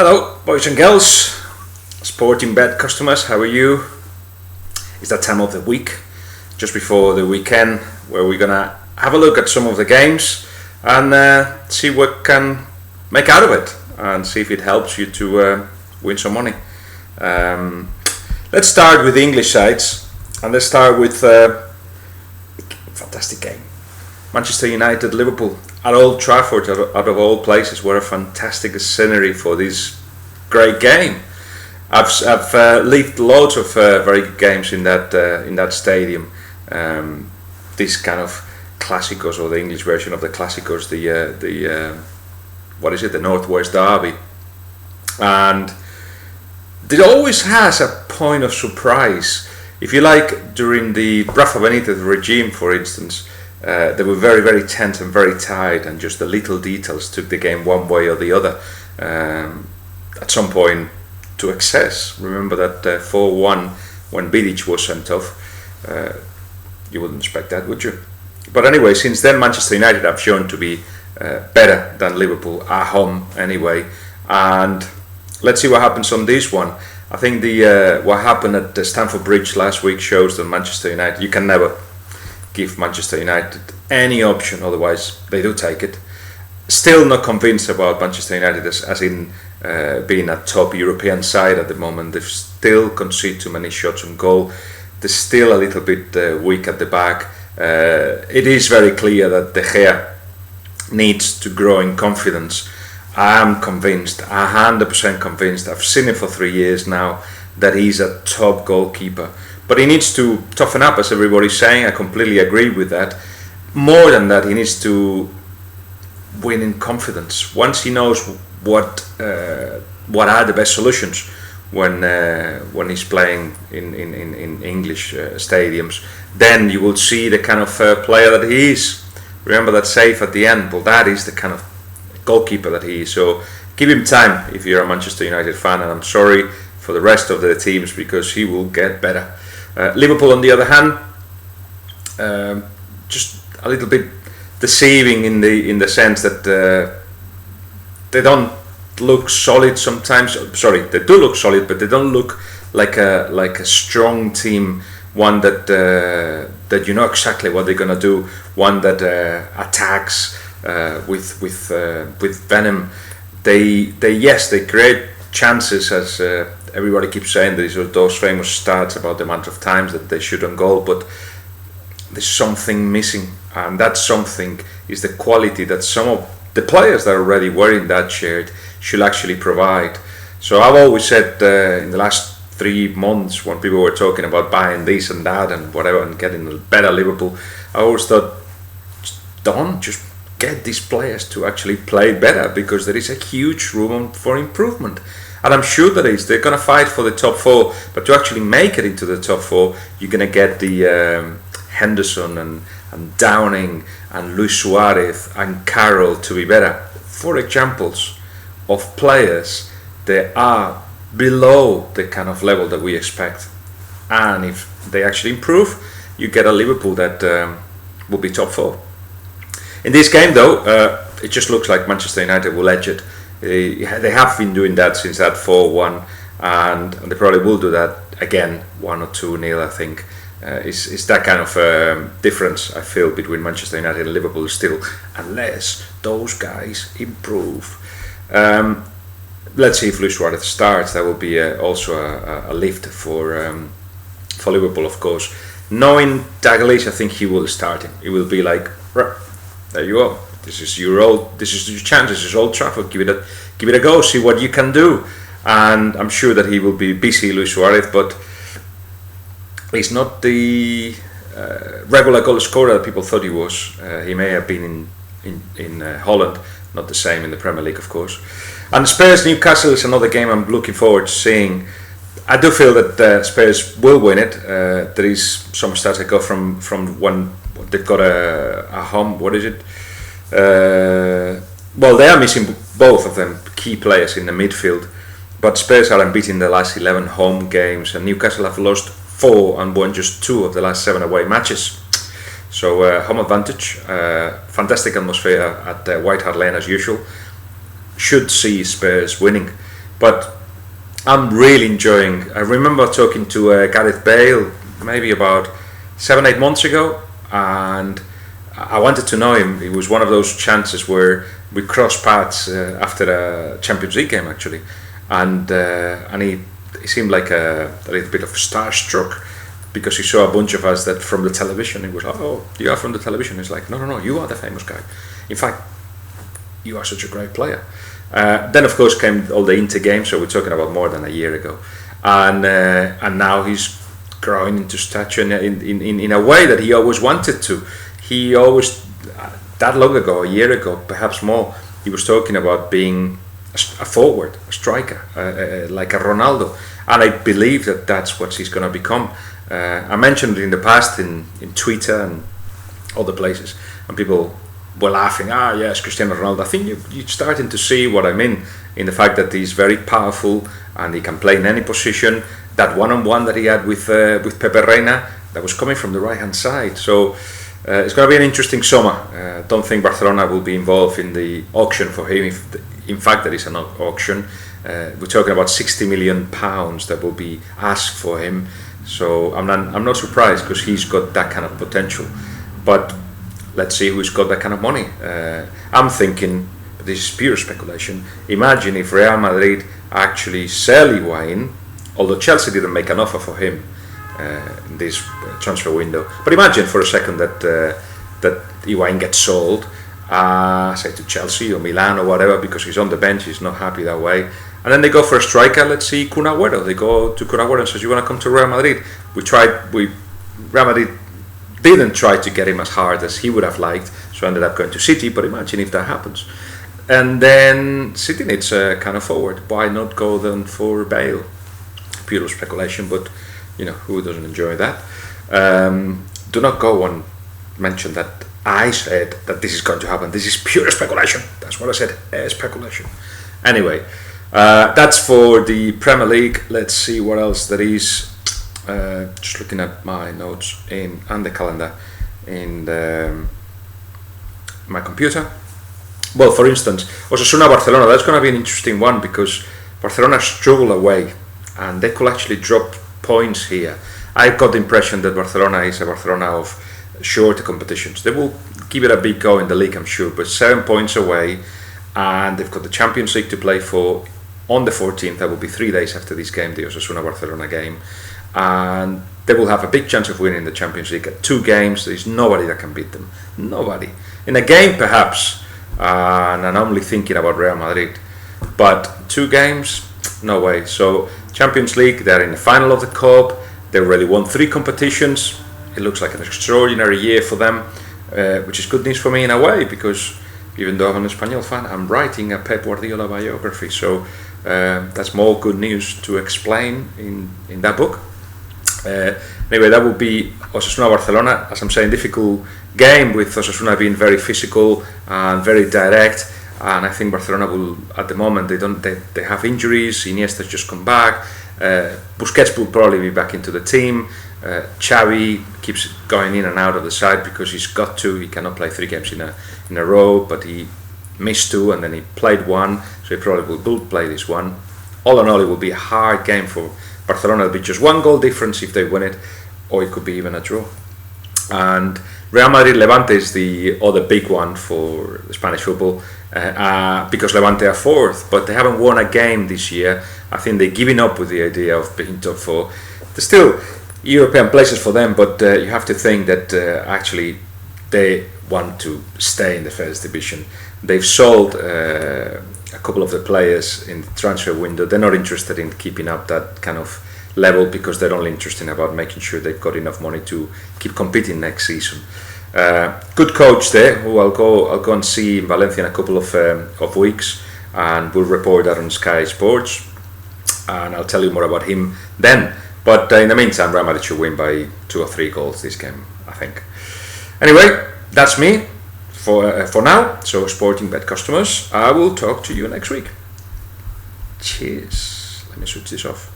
Hello, boys and girls, sporting bet customers, how are you? It's that time of the week, just before the weekend, where we're gonna have a look at some of the games and see what can make out of it and see if it helps you to win some money. Let's start with the English sides, and let's start with a fantastic game. Manchester United, Liverpool at Old Trafford, out of all places. What a fantastic scenery for this great game. I've lived loads of very good games in that stadium. This kind of Clásicos, or the English version of the Clásicos, the Northwest Derby, and it always has a point of surprise. If you like, during the Rafa Benitez regime, for instance, they were very, very tense and very tight, and just the little details took the game one way or the other. At some point, to excess. Remember that 4-1 when Vidic was sent off. You wouldn't expect that, would you? But anyway, since then, Manchester United have shown to be better than Liverpool at home anyway. And let's see what happens on this one. I think what happened at the Stamford Bridge last week shows that Manchester United, you can never give Manchester United any option, otherwise they do take it. Still not convinced about Manchester United as in being a top European side at the moment. They still concede too many shots on goal. They're still a little bit weak at the back. It is very clear that De Gea needs to grow in confidence. I am convinced, 100% convinced. I've seen him for 3 years now, that he's a top goalkeeper. But he needs to toughen up, as everybody's saying. I completely agree with that. More than that, he needs to win in confidence. Once he knows what are the best solutions when he's playing in English stadiums, then you will see the kind of player that he is. Remember that save at the end? Well, that is the kind of goalkeeper that he is. So give him time if you're a Manchester United fan, and I'm sorry for the rest of the teams, because he will get better. Liverpool, on the other hand, just a little bit deceiving in the sense that they don't look solid sometimes. Sorry, they do look solid, but they don't look like a strong team. One that you know exactly what they're gonna do. One that attacks with venom. They create chances, as everybody keeps saying. Those famous stats about the amount of times that they shoot on goal, but there's something missing, and that something is the quality that some of the players that are already wearing that shirt should actually provide. So I've always said in the last 3 months, when people were talking about buying this and that and whatever and getting a better Liverpool, I always thought, just get these players to actually play better, because there is a huge room for improvement. And I'm sure there is. They're going to fight for the top 4, but to actually make it into the top 4, you're going to get the Henderson and Downing and Luis Suarez and Carroll to be better. For examples of players that are below the kind of level that we expect. And if they actually improve, you get a Liverpool that will be top 4. In this game, though, it just looks like Manchester United will edge it. They have been doing that since that 4-1, and they probably will do that again, 1 or 2-0, I think. It's that kind of difference, I feel, between Manchester United and Liverpool still, unless those guys improve. Let's see if Luis Suarez starts. That will be also a lift for Liverpool, of course. Knowing Dalglish, I think he will start him. It will be like, there you go. This is your chance. This is Old Trafford. Give it a go. See what you can do. And I'm sure that he will be busy, Luis Suarez, but he's not the regular goal scorer that people thought he was. He may have been in Holland, not the same in the Premier League, of course. And Spurs Newcastle is another game I'm looking forward to seeing. I do feel that Spurs will win it. There is some stats I got from when they've got a home. What is it? Well, they are missing both of them, key players in the midfield. But Spurs are unbeaten in the last 11 home games, and Newcastle have lost 4 and won just 2 of the last 7 away matches. So home advantage, fantastic atmosphere at White Hart Lane as usual. Should see Spurs winning. But I'm really enjoying. I remember talking to Gareth Bale maybe about 7-8 months ago, and I wanted to know him. It was one of those chances where we crossed paths after a Champions League game actually, and he seemed like a little bit of starstruck because he saw a bunch of us that from the television. He was like, "Oh, you are from the television." He's like, "No, you are the famous guy. In fact, you are such a great player." Then of course came all the Inter games, so we're talking about more than a year ago, and now he's growing into stature in a way that he always wanted to. He always, that long ago, a year ago, perhaps more, he was talking about being a forward, a striker, like a Ronaldo, and I believe that that's what he's going to become. I mentioned it in the past in Twitter and other places, and people were laughing, yes, Cristiano Ronaldo. I think you're starting to see what I mean in the fact that he's very powerful and he can play in any position. That one-on-one that he had with Pepe Reina, that was coming from the right-hand side. So it's going to be an interesting summer. Don't think Barcelona will be involved in the auction for him. In fact, there is an auction. We're talking about £60 million that will be asked for him. So I'm not surprised because he's got that kind of potential. But let's see who's got that kind of money. I'm thinking, this is pure speculation, imagine if Real Madrid actually sell Higuain, although Chelsea didn't make an offer for him in this transfer window. But imagine for a second that Higuain gets sold, say to Chelsea or Milan or whatever, because he's on the bench, he's not happy that way. And then they go for a striker, let's see, Kun Agüero. They go to Kun Agüero and says, "You want to come to Real Madrid?" Real Madrid didn't try to get him as hard as he would have liked, so ended up going to City. But imagine if that happens. And then City needs a kind of forward. Why not go then for Bale? Pure speculation, but who doesn't enjoy that? Do not go and mention that I said that this is going to happen. This is pure speculation. That's what I said, speculation. Anyway, that's for the Premier League. Let's see what else there is. Just looking at my notes and the calendar in my computer. Well, for instance, Osasuna Barcelona, that's going to be an interesting one because Barcelona struggle away and they could actually drop points here. I've got the impression that Barcelona is a Barcelona of shorter competitions. They will give it a big go in the league, I'm sure, but 7 points away, and they've got the Champions League to play for on the 14th. That will be 3 days after this game, the Osasuna Barcelona game, and they will have a big chance of winning the Champions League. At 2 games, there is nobody that can beat them. Nobody. In a game, perhaps, and I'm only thinking about Real Madrid, but 2 games, no way. So Champions League, they're in the final of the Cup. They already won 3 competitions. It looks like an extraordinary year for them, which is good news for me in a way, because even though I'm an Espanyol fan, I'm writing a Pep Guardiola biography, so that's more good news to explain in that book. Anyway, that would be Osasuna Barcelona. As I'm saying, difficult game with Osasuna being very physical and very direct, and I think Barcelona will, at the moment, they have injuries. Iniesta's just come back. Busquets will probably be back into the team. Xavi keeps going in and out of the side because he's got to. He cannot play 3 games in a row, but he missed 2 and then he played 1, so he probably will play this one. All in all, it will be a hard game for Barcelona. It'll be just 1 goal difference if they win it, or it could be even a draw. And Real Madrid Levante is the other big one for Spanish football, because Levante are 4th, but they haven't won a game this year. I think they're giving up with the idea of being top 4. There's still European places for them, but you have to think that actually they want to stay in the first division. They've sold a couple of the players in the transfer window. They're not interested in keeping up that kind of level because they're only interested about making sure they've got enough money to keep competing next season. Good coach there, who I'll go and see in Valencia in a couple of weeks, and we'll report that on Sky Sports, and I'll tell you more about him then. But in the meantime, Real Madrid should win by 2 or 3 goals this game, I think. Anyway, that's me for now. So, Sporting Bet customers, I will talk to you next week. Cheers. Let me switch this off.